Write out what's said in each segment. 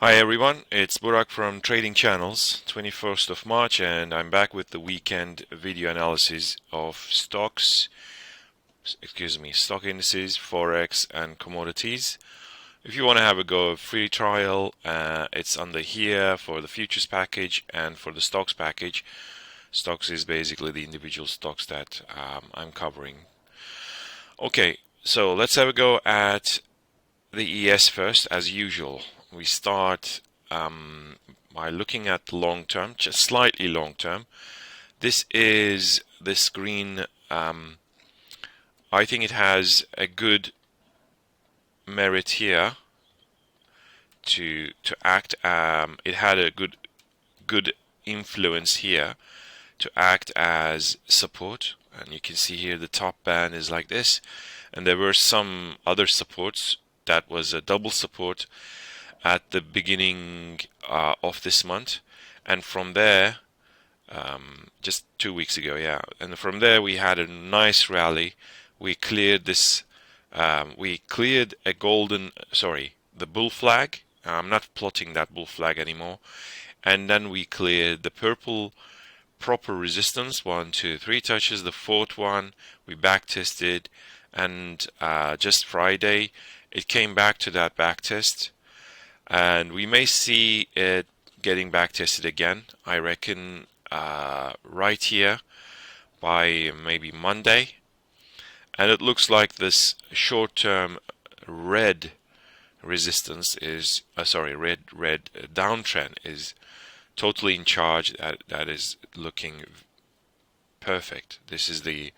Hi everyone, it's Burak from Trading Channels, 21st of March, and I'm back with the weekend video analysis of stock indices, forex and commodities. If you want to have a go, free trial, it's under here for the futures package and for the stocks package. Stocks is basically the individual stocks that I'm covering. Okay, so let's have a go at the ES first, as usual. We start by looking at the long term, just slightly long term. This is this green. I think it has a good merit here to act. It had a good influence here to act as support, and you can see here the top band is like this, and there were some other supports. That was a double support at the beginning of this month, and from there just 2 weeks ago, and from there we had a nice rally. We cleared this we cleared a the bull flag. I'm not plotting that bull flag anymore, and then we cleared the purple proper resistance, 1, 2, 3 touches. The fourth one we back tested, and just Friday it came back to that back test, and we may see it getting back tested again, I reckon, right here by maybe Monday. And it looks like this short-term red resistance is red downtrend is totally in charge. That is looking perfect. This is the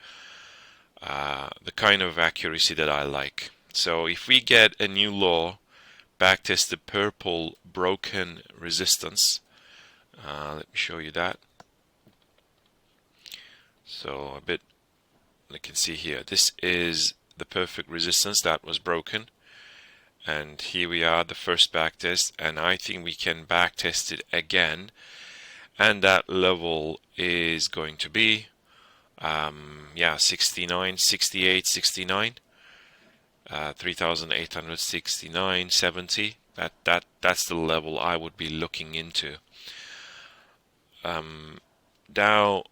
kind of accuracy that I like. So if we get a new low, backtest the purple broken resistance. Let me show you that. So a bit, you can see here, this is the perfect resistance that was broken, and here we are, the first backtest, and I think we can backtest it again, and that level is going to be 69, 68, 69. 3,869, 70. That's the level I would be looking into. Dow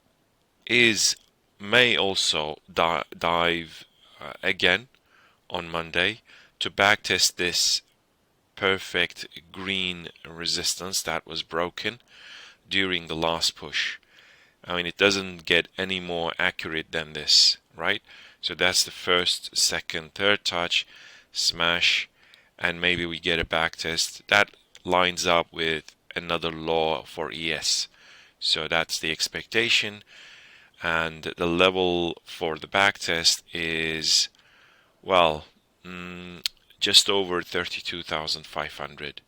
may also dive again on Monday to backtest this perfect green resistance that was broken during the last push. I mean, it doesn't get any more accurate than this, right? So that's the first, second, third touch, smash, and maybe we get a back test. That lines up with another law for ES. So that's the expectation. And the level for the back test is, well, just over 32,500.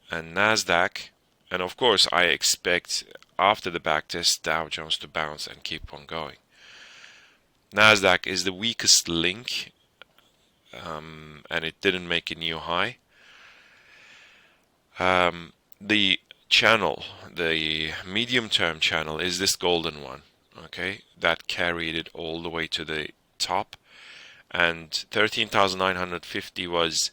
And NASDAQ, and of course I expect after the back test Dow Jones to bounce and keep on going. NASDAQ is the weakest link, and it didn't make a new high. The channel, the medium-term channel, is this golden one, okay? That carried it all the way to the top, and 13,950 was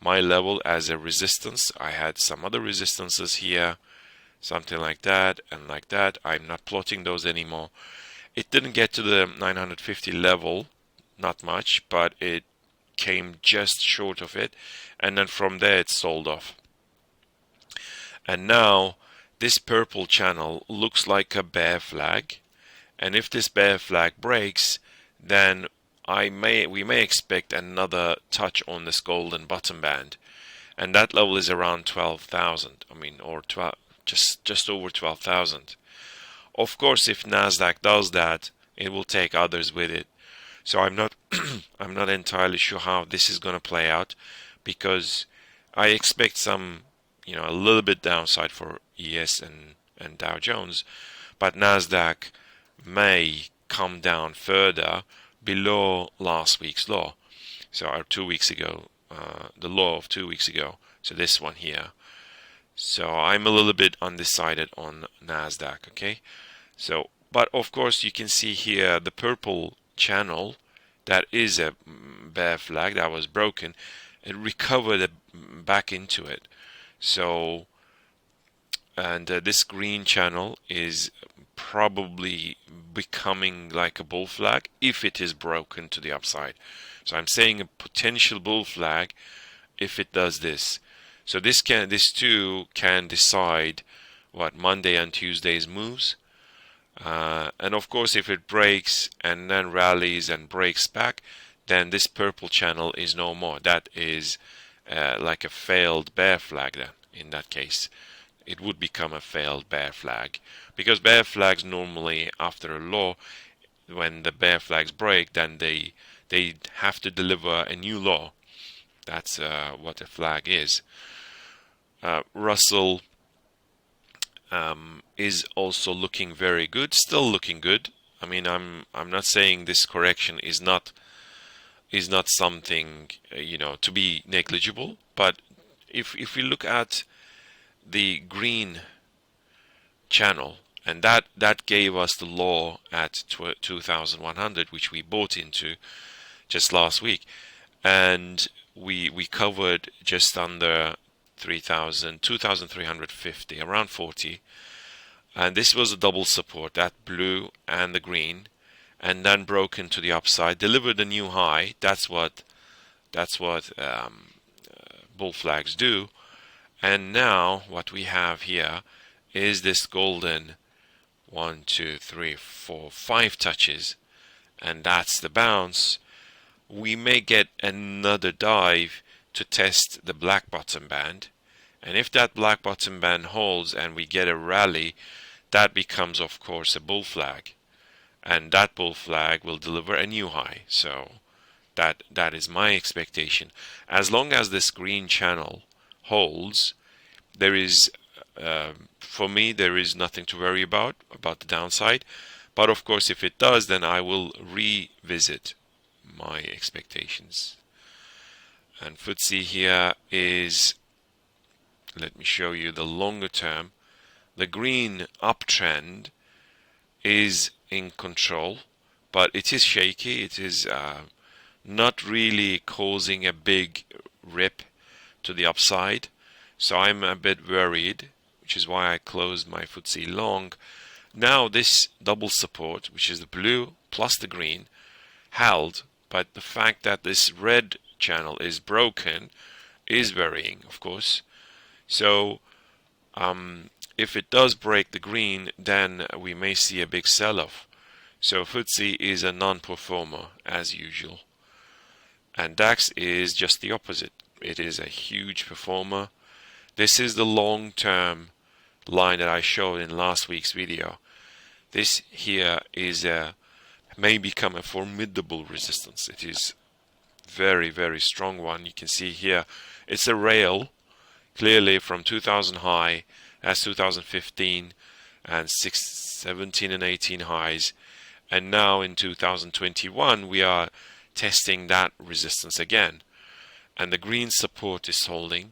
my level as a resistance. I had some other resistances here, something like that and like that. I'm not plotting those anymore. It didn't get to the 950 level, not much, but it came just short of it, and then from there it sold off. And now this purple channel looks like a bear flag, and if this bear flag breaks, then we may expect another touch on this golden bottom band, and that level is around 12,000. I mean, or 12, just over 12,000. Of course, if NASDAQ does that, it will take others with it. So I'm not I'm not entirely sure how this is going to play out, because I expect some, a little bit downside for ES and Dow Jones, but NASDAQ may come down further below last week's low. So, or 2 weeks ago, the low of 2 weeks ago. So this one here. So I'm a little bit undecided on NASDAQ, okay? So, but of course you can see here the purple channel, that is a bear flag that was broken. It recovered back into it. So, and this green channel is probably becoming like a bull flag if it is broken to the upside. So I'm saying a potential bull flag if it does this. So this too can decide what Monday and Tuesday's moves. And of course, if it breaks and then rallies and breaks back, then this purple channel is no more. That is like a failed bear flag then, in that case. It would become a failed bear flag. Because bear flags normally, after a law, when the bear flags break, then they have to deliver a new law. That's what a flag is. Russell is also looking very good, still looking good. I mean, I'm not saying this correction is not something to be negligible, but if we look at the green channel, and that gave us the low at 2100, which we bought into just last week, and we covered just under 2350, around 40, and this was a double support, that blue and the green, and then broken to the upside, delivered a new high. That's what bull flags do. And now what we have here is this golden 1, 2, 3, 4, 5 touches, and that's the bounce. We may get another dive to test the black bottom band, and if that black bottom band holds and we get a rally, that becomes of course a bull flag, and that bull flag will deliver a new high. So that is my expectation. As long as this green channel holds, there is for me there is nothing to worry about the downside. But of course, if it does, then I will revisit my expectations. And Footsie here is, let me show you the longer term. The green uptrend is in control, but it is shaky. It is not really causing a big rip to the upside. So I'm a bit worried, which is why I closed my Footsie long. Now this double support, which is the blue plus the green, held, but the fact that this red channel is broken is worrying, of course. So if it does break the green, then we may see a big sell-off. So Footsie is a non-performer as usual, and DAX is just the opposite. It is a huge performer. This is the long-term line that I showed in last week's video. This here is may become a formidable resistance. It is very, very strong one. You can see here it's a rail clearly from 2000 high, that's 2015, and 17 and 18 highs, and now in 2021 we are testing that resistance again, and the green support is holding.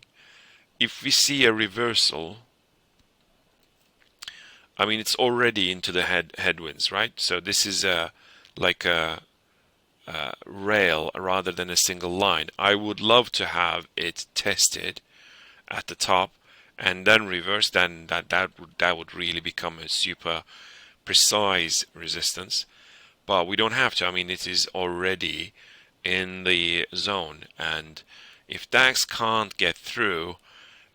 If we see a reversal, I mean, it's already into the headwinds, right? So this is like a rail rather than a single line. I would love to have it tested at the top and then reverse. Then that would really become a super precise resistance. But we don't have to. I mean, it is already in the zone, and if DAX can't get through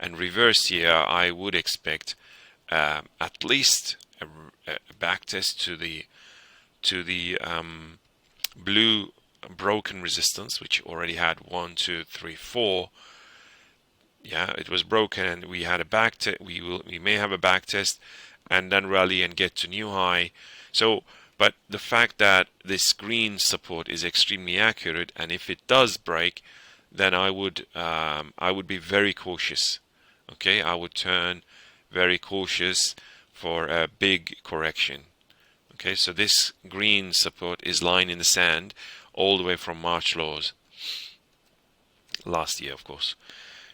and reverse here, I would expect at least a backtest to the blue broken resistance, which already had 1, 2, 3, 4. Yeah, it was broken, and we had a back test. We may have a back test, and then rally and get to new high. So, but the fact that this green support is extremely accurate, and if it does break, then I would be very cautious. Okay, I would turn very cautious for a big correction. Okay, so this green support is lying in the sand all the way from March lows last year, of course.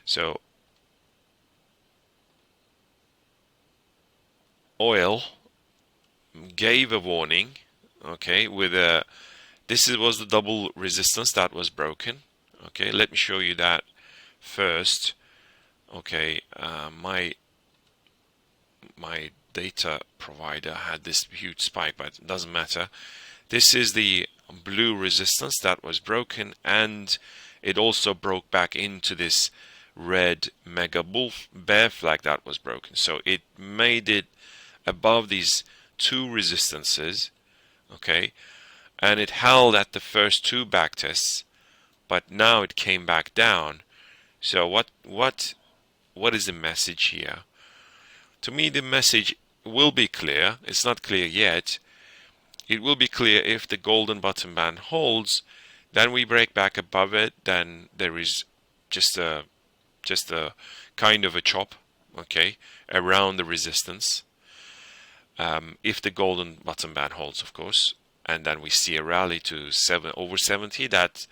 So oil gave a warning, okay, with a was the double resistance that was broken. Okay, let me show you that first. Okay, my data provider had this huge spike, but it doesn't matter. This is the blue resistance that was broken, and it also broke back into this red mega bull bear flag that was broken. So it made it above these two resistances, okay, and it held at the first two back tests, but now it came back down. So what is the message here? To me, the message will be clear. It's not clear yet. It will be clear if the golden bottom band holds. Then we break back above it. Then there is just a kind of a chop, okay, around the resistance. If the golden bottom band holds, of course, and then we see a rally to over 70. That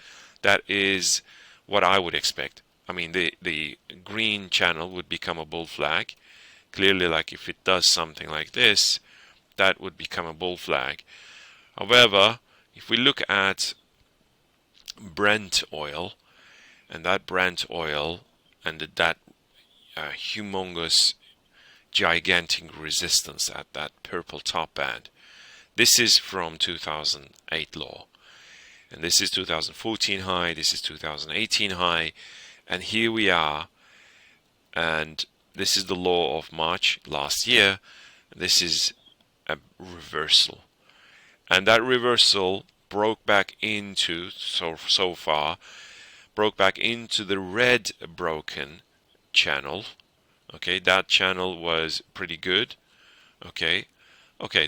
is what I would expect. I mean, the green channel would become a bull flag. Clearly, like if it does something like this, that would become a bull flag. However, if we look at Brent oil, and that Brent oil and that humongous, gigantic resistance at that purple top band, this is from 2008 low, and this is 2014 high, this is 2018 high, and here we are, and this is the low of March last year. This is a reversal, and that reversal broke back into broke back into the red broken channel. Okay, that channel was pretty good. Okay,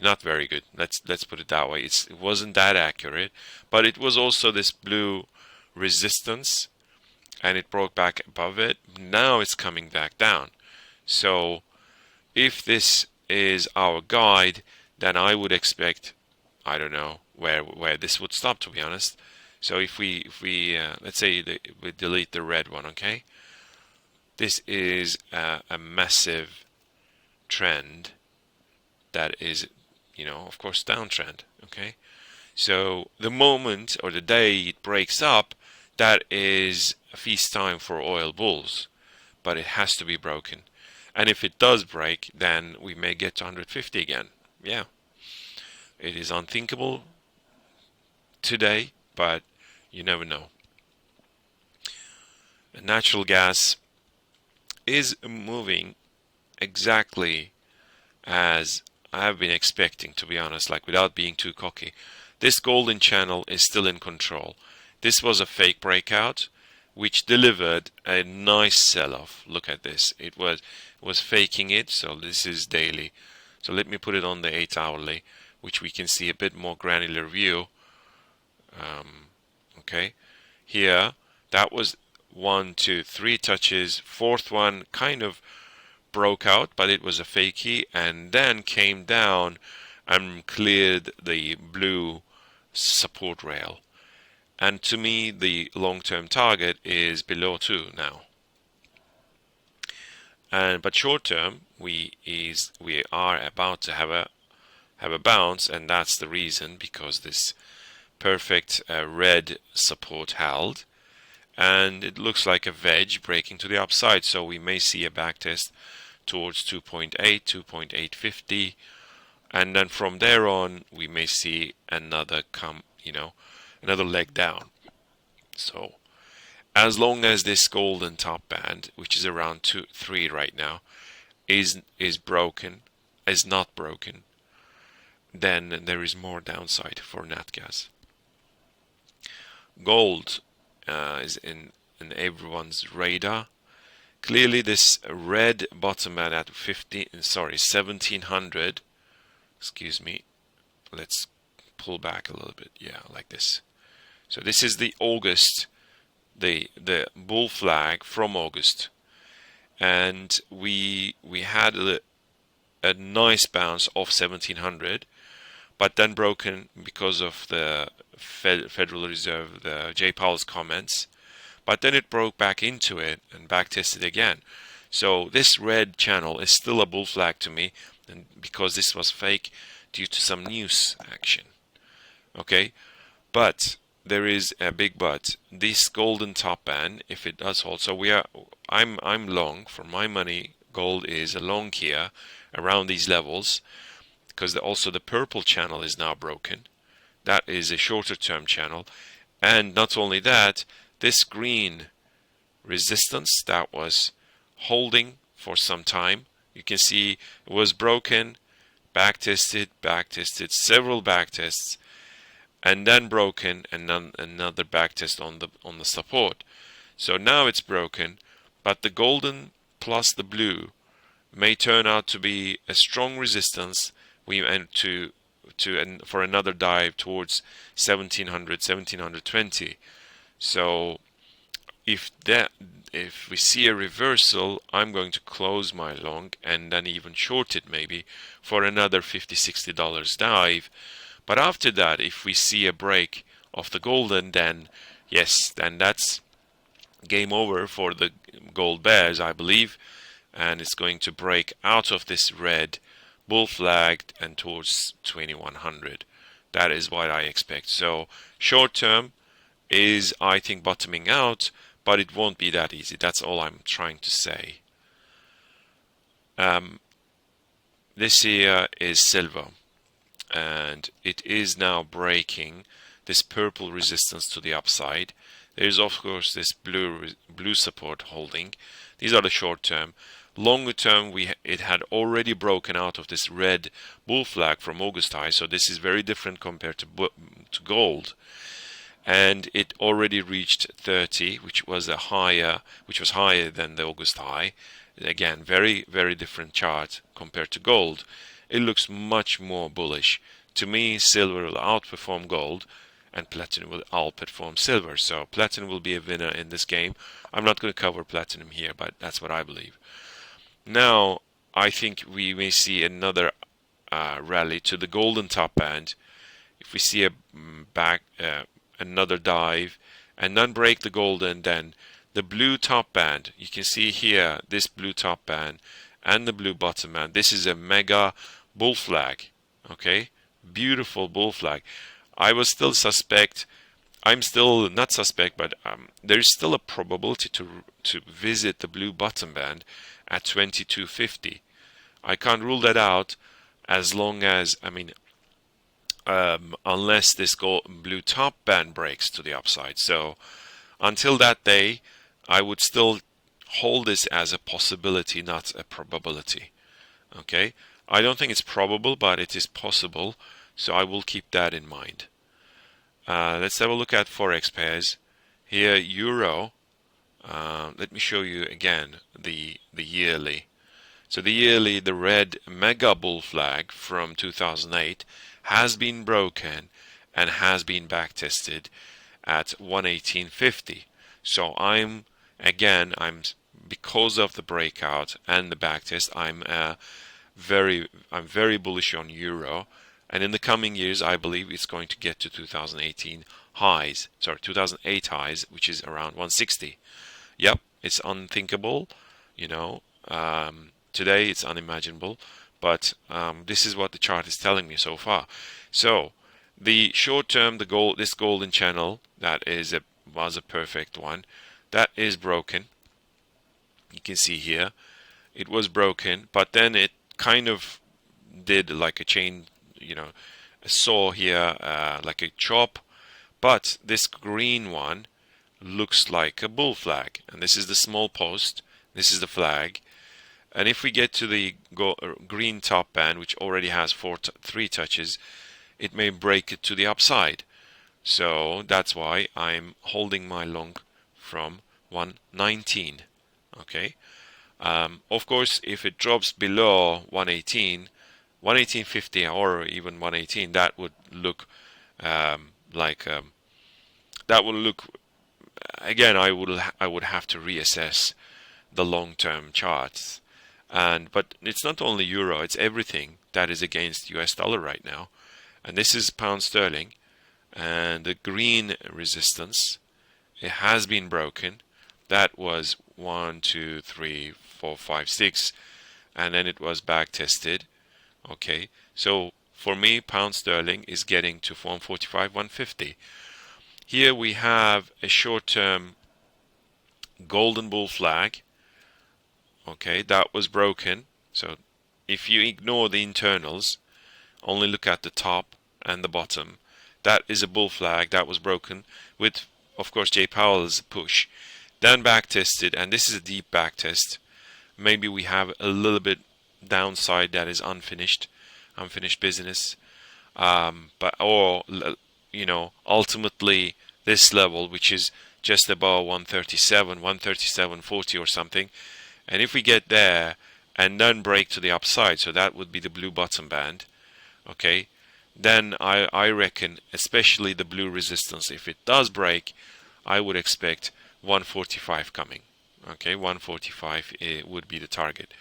not very good. Let's put it that way. It wasn't that accurate, but it was also this blue resistance, and it broke back above it. Now it's coming back down. So if this is our guide, then I would expect, I don't know where this would stop, to be honest. So if we let's say we delete the red one, okay, this is a massive trend that is, of course, downtrend. Okay, so the moment or the day it breaks up, that is a feast time for oil bulls, but it has to be broken. And if it does break, then we may get to 150 again. Yeah, it is unthinkable today, but you never know. Natural gas is moving exactly as I have been expecting, to be honest, like without being too cocky. This golden channel is still in control. This was a fake breakout, which delivered a nice sell-off. Look at this. It was faking it, so this is daily. So let me put it on the 8 hourly, which we can see a bit more granular view. Okay, here that was 1, 2, 3 touches. Fourth one kind of broke out, but it was a fakey, and then came down and cleared the blue support rail. And to me, the long-term target is below 2 now. But short-term, we are about to have a bounce, and that's the reason, because this perfect red support held, and it looks like a wedge breaking to the upside. So we may see a backtest towards 2.8, 2.850, and then from there on we may see another another leg down. So as long as this golden top band, which is around 3 right now, is not broken, then there is more downside for natgas. Gold is in everyone's radar. Clearly this red bottom band at 1700, excuse me, let's pull back a little bit, yeah, like this. So this is the August, the bull flag from August, and we had a nice bounce off 1700, but then broken because of the Federal Reserve, the Jay Powell's comments, but then it broke back into it and back tested again. So this red channel is still a bull flag to me, and because this was fake due to some news action. Okay, but there is a big but. This golden top band, if it does hold, so I'm long. For my money, gold is a long here around these levels, because also the purple channel is now broken. That is a shorter term channel. And not only that, this green resistance that was holding for some time, you can see it was broken, back tested, several back tests, and then broken, and then another back test on the support. So now it's broken, but the golden plus the blue may turn out to be a strong resistance for another dive towards 1700, 1720. So if we see a reversal, I'm going to close my long and then even short it maybe for another $50-$60 dive. But after that, if we see a break of the golden, then yes, then that's game over for the gold bears, I believe, and it's going to break out of this red bull flag and towards 2100. That is what I expect. So short term is, I think, bottoming out, but it won't be that easy. That's all I'm trying to say. This here is silver, and it is now breaking this purple resistance to the upside. There is of course this blue support holding. These are the short term. Longer term, it had already broken out of this red bull flag from August high, so this is very different compared to gold. And it already reached 30, which was higher than the August high. Again, very, very different chart compared to gold. It looks much more bullish. To me, silver will outperform gold, and platinum will outperform silver. So platinum will be a winner in this game. I'm not going to cover platinum here, but that's what I believe. Now, I think we may see another rally to the golden top band. If we see another dive and then break the golden, then the blue top band, you can see here this blue top band and the blue bottom band. This is a mega bull flag. Okay, beautiful bull flag. I'm still not suspect, but there's still a probability to visit the blue bottom band at 2250. I can't rule that out, as long as, unless this blue top band breaks to the upside. So until that day, I would still hold this as a possibility, not a probability. Okay, I don't think it's probable, but it is possible, so I will keep that in mind. Let's have a look at forex pairs. Here, euro. Let me show you again the yearly. So the yearly, the red mega bull flag from 2008 has been broken and has been back tested at 118.50. So because of the breakout and the back test, I'm very bullish on euro, and in the coming years I believe it's going to get to 2008 highs, which is around 160. Yep, it's unthinkable, today it's unimaginable, but this is what the chart is telling me so far. So the short term, this golden channel that was a perfect one, that is broken. You can see here it was broken, but then it kind of did like a chain, a saw here, like a chop. But this green one looks like a bull flag, and this is the small post, this is the flag. And if we get to the green top band, which already has 3 touches, it may break it to the upside. So that's why I'm holding my long from 119. Okay. Of course, if it drops below 118.50 or even 118, that would look again, I would have to reassess the long-term charts. But it's not only euro, it's everything that is against US dollar right now. And this is pound sterling, and the green resistance, it has been broken. That was 1, 2, 3, 4, 5, 6, and then it was back tested. Okay, so for me, pound sterling is getting to 145, 150. Here we have a short-term golden bull flag. Okay, that was broken. So if you ignore the internals, only look at the top and the bottom, that is a bull flag that was broken with, of course, Jay Powell's push. Then back tested, and this is a deep back test. Maybe we have a little bit downside that is unfinished business. But ultimately this level, which is just above 137.40 or something, and if we get there and then break to the upside, so that would be the blue bottom band, okay, then I reckon, especially the blue resistance, if it does break, I would expect 145 coming. Okay, 145 would be the target.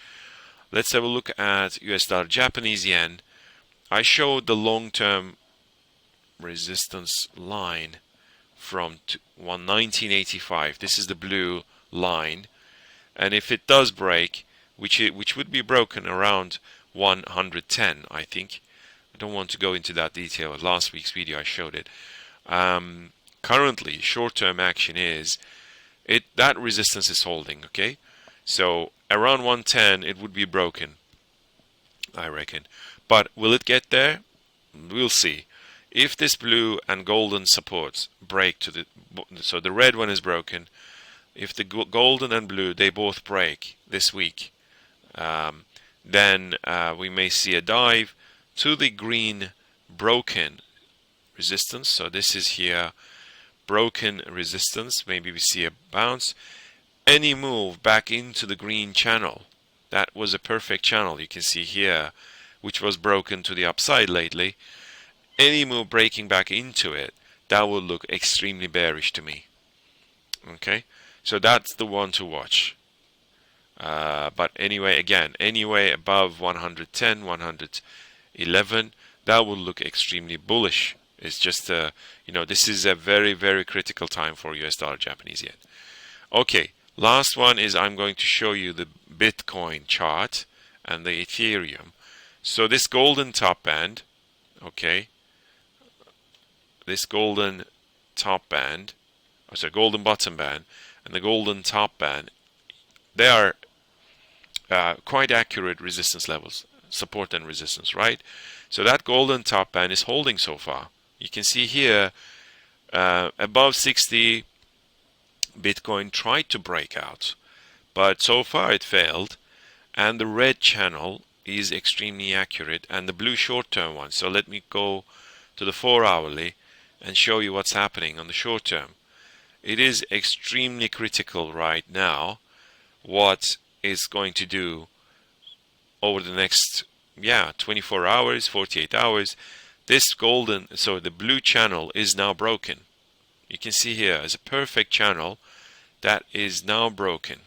Let's have a look at US dollar Japanese yen. I showed the long-term resistance line from 1985. This is the blue line, and if it does break, which would be broken around 110, I think. I don't want to go into that detail. Last week's video I showed it. Currently, short-term action is that resistance is holding. Okay, so around 110 it would be broken, I reckon. But will it get there? We'll see. If this blue and golden supports break to so the red one is broken. If the golden and blue, they both break this week, then we may see a dive to the green broken resistance. So this is here, broken resistance. Maybe we see a bounce. Any move back into the green channel, that was a perfect channel, you can see here, which was broken to the upside lately. Any move breaking back into it, that will look extremely bearish to me. Okay, so that's the one to watch. But anyway, again, anyway above 110, 111, that will look extremely bullish. It's just this is a very, very critical time for US dollar Japanese yen. Okay, last one is I'm going to show you the Bitcoin chart and the Ethereum. So this golden top band, okay, this golden top band, golden bottom band, and the golden top band, they are quite accurate resistance levels, support and resistance, right? So that golden top band is holding so far. You can see here, above 60, Bitcoin tried to break out, but so far it failed, and the red channel is extremely accurate, and the blue short-term one. So let me go to the 4-hourly and show you what's happening on the short term. It is extremely critical right now what it's going to do over the next 24 hours, 48 hours. This the blue channel is now broken. You can see here as a perfect channel that is now broken,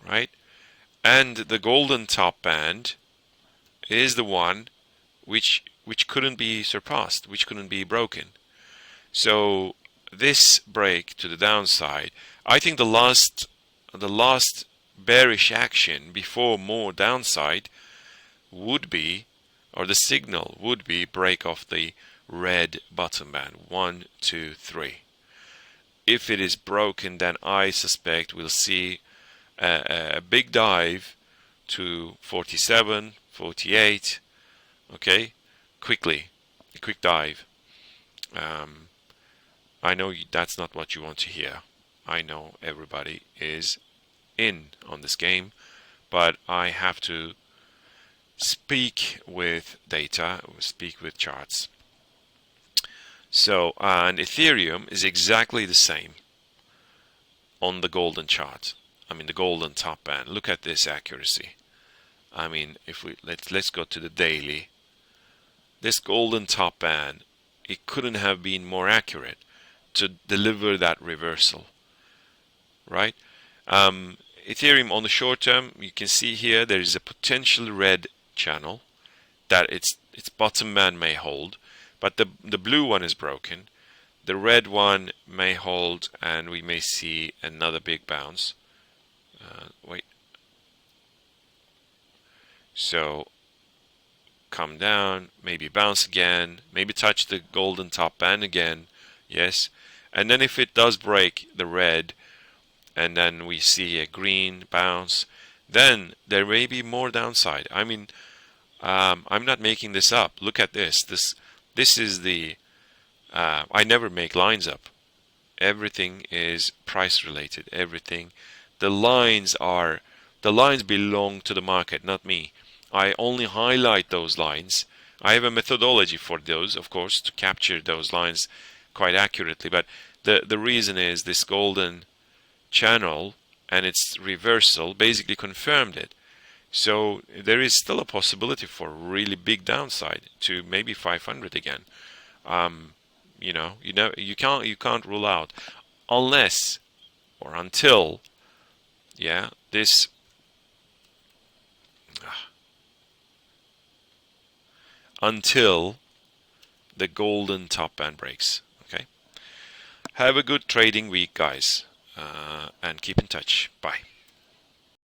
right? And the golden top band is the one which couldn't be surpassed, which couldn't be broken. So this break to the downside, I think the last bearish action before more downside would be, or the signal would be, break off the red bottom band, 1, 2, 3. If it is broken, then I suspect we'll see a big dive to 47, 48. Okay, quickly, a quick dive. I know that's not what you want to hear. I know everybody is in on this game, but I have to speak with data, speak with charts. So, and Ethereum is exactly the same on the golden chart. I mean, the golden top band. Look at this accuracy. I mean, if we let's go to the daily. This golden top band, it couldn't have been more accurate to deliver that reversal, right? Ethereum on the short term, you can see here there is a potential red channel that its bottom band may hold, but the blue one is broken. The red one may hold, and we may see another big bounce. Wait. So come down, maybe bounce again, maybe touch the golden top band again, yes, and then if it does break the red and then we see a green bounce, then there may be more downside. I mean, I'm not making this up. Look at this. This is the I never make lines up. Everything is price related. Everything. The lines belong to the market, not me. I only highlight those lines. I have a methodology for those, of course, to capture those lines quite accurately. But the reason is this golden channel and its reversal basically confirmed it. So there is still a possibility for really big downside to maybe 500 again. You can't rule out unless or until, yeah, this until the golden top band breaks. Okay. Have a good trading week, guys, and keep in touch. Bye.